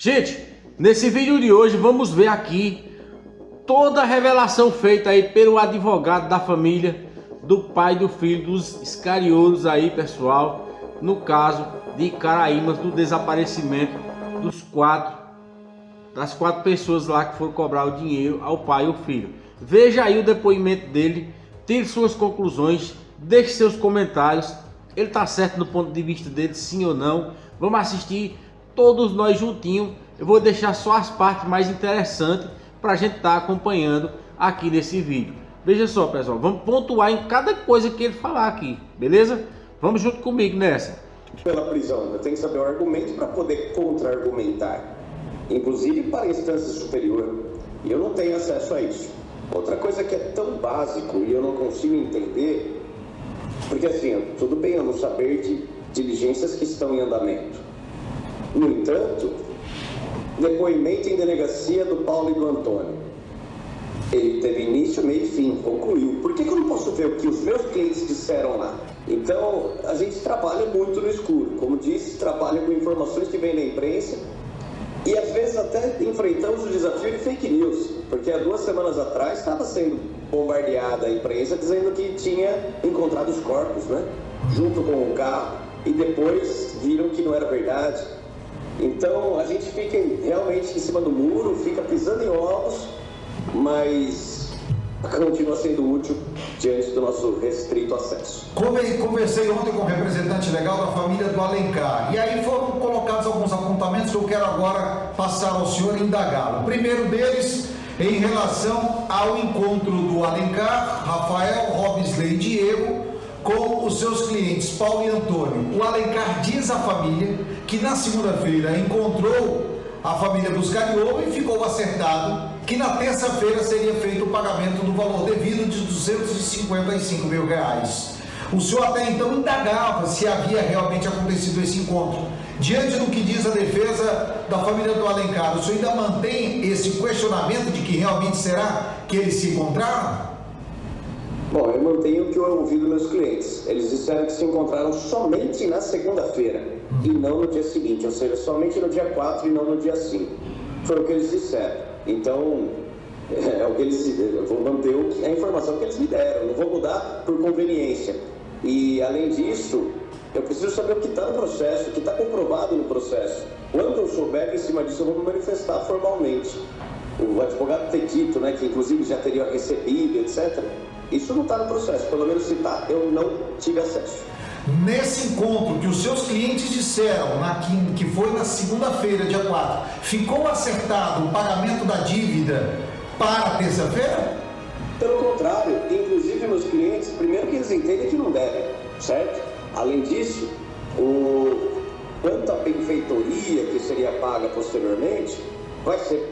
Gente, nesse vídeo de hoje vamos ver aqui toda a revelação feita aí pelo advogado da família, do pai e do filho dos Scariolo aí, pessoal, no caso de Caraíbas, do desaparecimento das quatro pessoas lá que foram cobrar o dinheiro ao pai e ao filho. Veja aí o depoimento dele, tire suas conclusões, deixe seus comentários. Ele tá certo no ponto de vista dele, sim ou não? Vamos assistir todos nós juntinhos. Eu vou deixar só as partes mais interessantes para a gente estar acompanhando aqui nesse vídeo. Veja só, pessoal, vamos pontuar em cada coisa que ele falar aqui, beleza? Vamos junto comigo nessa. Pela prisão, eu tenho que saber o argumento para poder contra-argumentar, inclusive para a instância superior, e eu não tenho acesso a isso. Outra coisa que é tão básico e eu não consigo entender, porque assim, tudo bem eu não saber de diligências que estão em andamento. No entanto, depoimento em delegacia do Paulo e do Antônio. Ele teve início, meio e fim, concluiu. Por que eu não posso ver o que os meus clientes disseram lá? Então, a gente trabalha muito no escuro. Como disse, trabalha com informações que vêm da imprensa e às vezes até enfrentamos o desafio de fake news, porque há 2 semanas atrás estava sendo bombardeada a imprensa dizendo que tinha encontrado os corpos, né? Junto com o carro, e depois viram que não era verdade. Então a gente fica realmente em cima do muro, fica pisando em ovos, mas continua sendo útil diante do nosso restrito acesso. Conversei ontem com o representante legal da família do Alencar, e aí foram colocados alguns apontamentos que eu quero agora passar ao senhor e indagá-lo. O primeiro deles, em relação ao encontro do Alencar, Rafael, Robisley e Diego, com os seus clientes Paulo e Antônio. O Alencar diz à família que na segunda-feira encontrou a família dos Scariolo e ficou acertado que na terça-feira seria feito o pagamento do valor devido de R$255 mil. O senhor até então indagava se havia realmente acontecido esse encontro. Diante do que diz a defesa da família do Alencar, o senhor ainda mantém esse questionamento de que realmente será que eles se encontraram? Bom, eu mantenho o que eu ouvi dos meus clientes. Eles disseram que se encontraram somente na segunda-feira e não no dia seguinte, ou seja, somente no dia 4 e não no dia 5. Foi o que eles disseram. Então, é o que eles, eu vou manter a informação que eles me deram, não vou mudar por conveniência. E, além disso, eu preciso saber o que está no processo, o que está comprovado no processo. Quando eu souber, em cima disso, eu vou me manifestar formalmente. O advogado ter dito, né, que inclusive já teria recebido, etc., isso não está no processo, pelo menos se está, eu não tive acesso. Nesse encontro que os seus clientes disseram, que foi na segunda-feira, dia 4, ficou acertado o pagamento da dívida para terça-feira? Pelo contrário, inclusive meus clientes, primeiro que eles entendem que não devem, certo? Além disso, quanto à benfeitoria que seria paga posteriormente,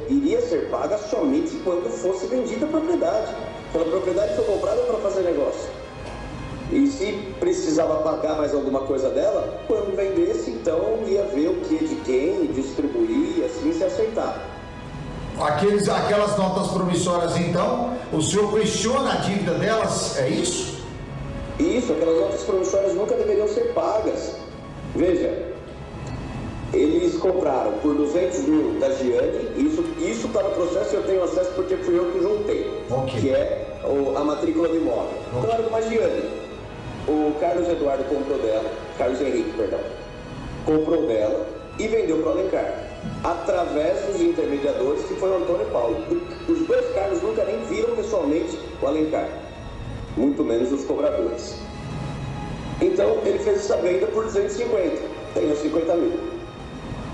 iria ser paga somente quando fosse vendida a propriedade. Quando a propriedade foi comprada para fazer negócio. E se precisava pagar mais alguma coisa dela, quando vendesse, então ia ver o que é de quem, distribuir e assim se aceitar. Aquelas notas promissórias, então, o senhor questiona a dívida delas, é isso? Isso, aquelas notas promissórias nunca deveriam ser pagas. Veja, eles compraram por 200 mil da Giane, isso está no processo e eu tenho acesso porque fui eu que juntei, okay, que é a matrícula do imóvel. Okay. Então era de uma Giane. O Carlos Eduardo comprou dela, Carlos Henrique, perdão, comprou dela e vendeu para o Alencar, através dos intermediadores que foi o Antônio e Paulo. Os 2 Carlos nunca nem viram pessoalmente o Alencar, muito menos os cobradores. Então ele fez essa venda por 250, tem os 50 mil.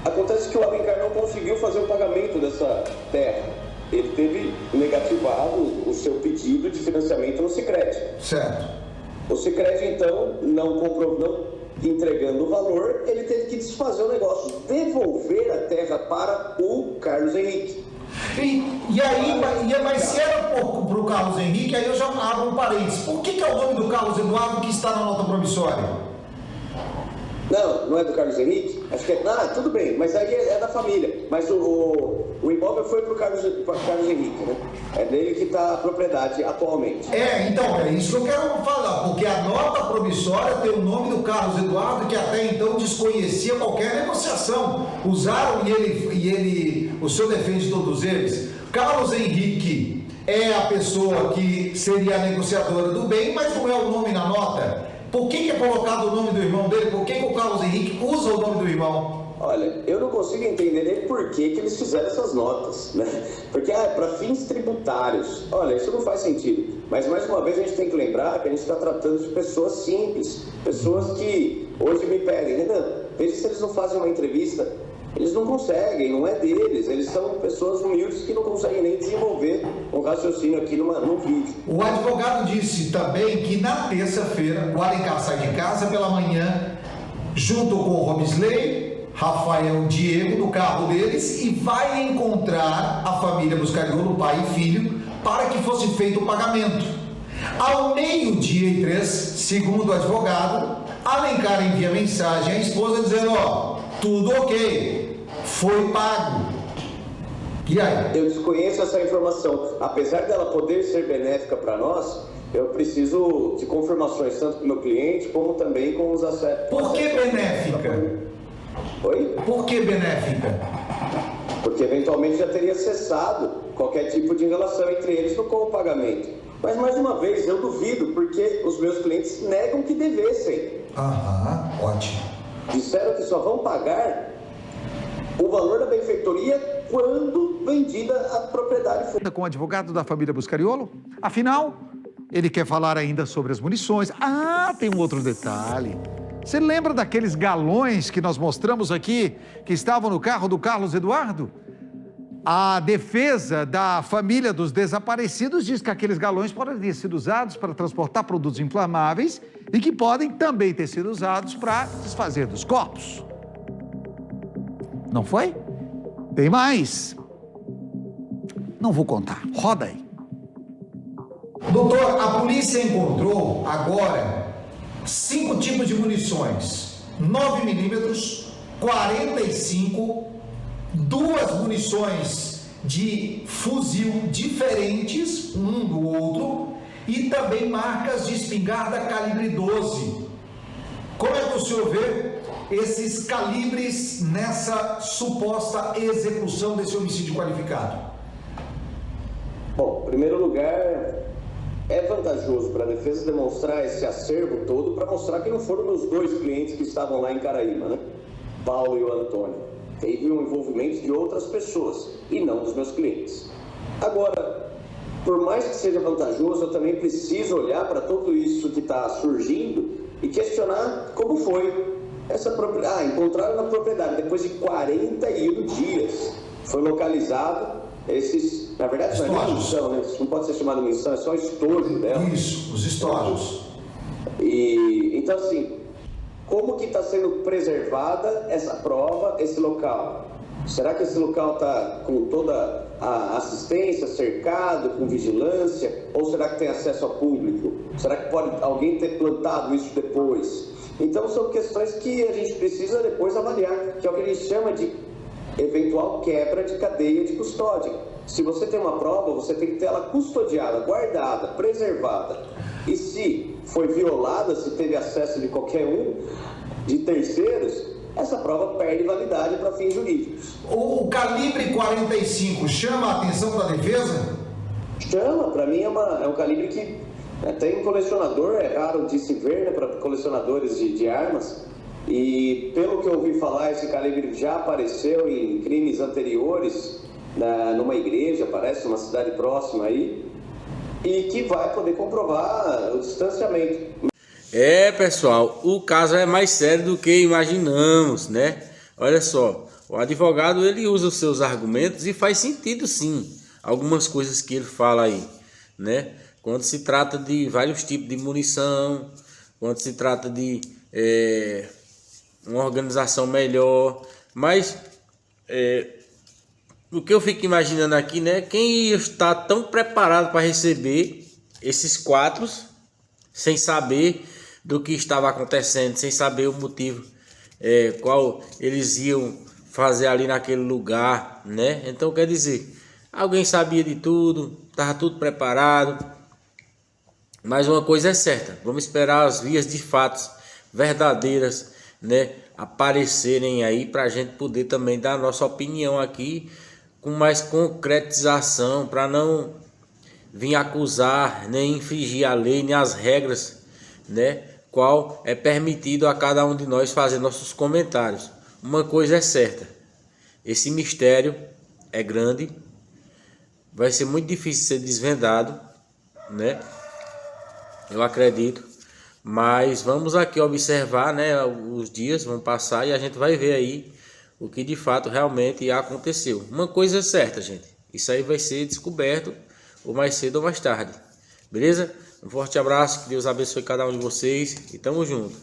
Acontece que o Alencar não conseguiu fazer o pagamento dessa terra. Ele teve negativado o seu pedido de financiamento no Sicredi. Certo. O Sicredi, então, não entregando o valor, ele teve que desfazer o negócio, devolver a terra para o Carlos Henrique. Mas se era para o Carlos Henrique, aí eu já abro um parênteses. Por que é o nome do Carlos Eduardo que está na nota promissória? Não é do Carlos Henrique? Acho que tudo bem, mas aí é da família. Mas o imóvel foi para o Carlos Henrique, né? É dele que está a propriedade atualmente. Então, é isso que eu quero falar, porque a nota promissória tem o nome do Carlos Eduardo, que até então desconhecia qualquer negociação. Usaram e ele, o senhor defende todos eles. Carlos Henrique é a pessoa que seria a negociadora do bem, mas não é o nome na nota. Por que é colocado o nome do irmão dele? Por que o Carlos Henrique usa o nome do irmão? Olha, eu não consigo entender nem por que eles fizeram essas notas, né? Porque para fins tributários. Olha, isso não faz sentido. Mas, mais uma vez, a gente tem que lembrar que a gente está tratando de pessoas simples. Pessoas que hoje me pedem, Renan, veja se eles não fazem uma entrevista. Eles não conseguem, não é deles. Eles são pessoas humildes que não conseguem nem desenvolver um raciocínio aqui num vídeo. O advogado disse também que na terça-feira o Alencar sai de casa pela manhã, junto com o Robisley, Rafael, Diego, no carro deles, e vai encontrar a família Buscariolo, pai e filho, para que fosse feito o pagamento. Ao 12:03, segundo o advogado, Alencar envia mensagem à esposa dizendo, tudo ok, foi pago. E aí? Eu desconheço essa informação. Apesar dela poder ser benéfica para nós, eu preciso de confirmações tanto com o meu cliente, como também com os acessos. Por que benéfica? Oi? Por que benéfica? Porque eventualmente já teria cessado qualquer tipo de relação entre eles com o pagamento. Mas, mais uma vez, eu duvido, porque os meus clientes negam que devessem. Ótimo. Disseram que só vão pagar o valor da benfeitoria quando vendida a propriedade for. Com o advogado da família Buscariolo? Afinal, ele quer falar ainda sobre as munições. Tem um outro detalhe. Você lembra daqueles galões que nós mostramos aqui, que estavam no carro do Carlos Eduardo? A defesa da família dos desaparecidos diz que aqueles galões podem ter sido usados para transportar produtos inflamáveis e que podem também ter sido usados para desfazer dos corpos. Não foi? Tem mais. Não vou contar. Roda aí. Doutor, a polícia encontrou agora 5 tipos de munições. 9mm, 45, 2 munições de fuzil diferentes, um do outro, e também marcas de espingarda calibre 12. Como é que o senhor vê esses calibres nessa suposta execução desse homicídio qualificado? Bom, em primeiro lugar, é vantajoso para a defesa demonstrar esse acervo todo para mostrar que não foram meus 2 clientes que estavam lá em Caraíba, né? Paulo e o Antônio. Teve um envolvimento de outras pessoas e não dos meus clientes. Agora, por mais que seja vantajoso, eu também preciso olhar para tudo isso que está surgindo e questionar como foi essa propriedade. Encontraram na propriedade depois de 41 dias. Foi localizado esses, na verdade, não é munição, né? Isso não pode ser chamado munição, é só estojo dela. Isso, os estojos. E então, assim, como que está sendo preservada essa prova, esse local? Será que esse local está com toda a assistência, cercado, com vigilância? Ou será que tem acesso ao público? Será que pode alguém ter plantado isso depois? Então, são questões que a gente precisa depois avaliar, que é o que a gente chama de eventual quebra de cadeia de custódia. Se você tem uma prova, você tem que ter ela custodiada, guardada, preservada. E se foi violada, se teve acesso de qualquer um, de terceiros, essa prova perde validade para fins jurídicos. O calibre 45 chama a atenção da defesa? Chama, para mim é um calibre que tem um colecionador, é raro de se ver, né, para colecionadores de armas. E pelo que eu ouvi falar, esse calibre já apareceu em crimes anteriores, numa igreja, parece, numa cidade próxima aí, e que vai poder comprovar o distanciamento. Pessoal, o caso é mais sério do que imaginamos, né? Olha só, o advogado ele usa os seus argumentos e faz sentido sim, algumas coisas que ele fala aí, né? Quando se trata de vários tipos de munição, quando se trata de uma organização melhor, mas o que eu fico imaginando aqui, né? Quem está tão preparado para receber esses 4 sem saber do que estava acontecendo, sem saber o motivo qual eles iam fazer ali naquele lugar, né? Então quer dizer, alguém sabia de tudo, estava tudo preparado. Mas uma coisa é certa, vamos esperar as vias de fatos verdadeiras, né, aparecerem aí para a gente poder também dar a nossa opinião aqui com mais concretização, para não vir acusar, nem infringir a lei, nem as regras, né, qual é permitido a cada um de nós fazer nossos comentários. Uma coisa é certa, esse mistério é grande, vai ser muito difícil ser desvendado, né? Eu acredito, mas vamos aqui observar, né, os dias vão passar e a gente vai ver aí o que de fato realmente aconteceu. Uma coisa é certa, gente, isso aí vai ser descoberto ou mais cedo ou mais tarde, beleza? Um forte abraço, que Deus abençoe cada um de vocês e tamo junto.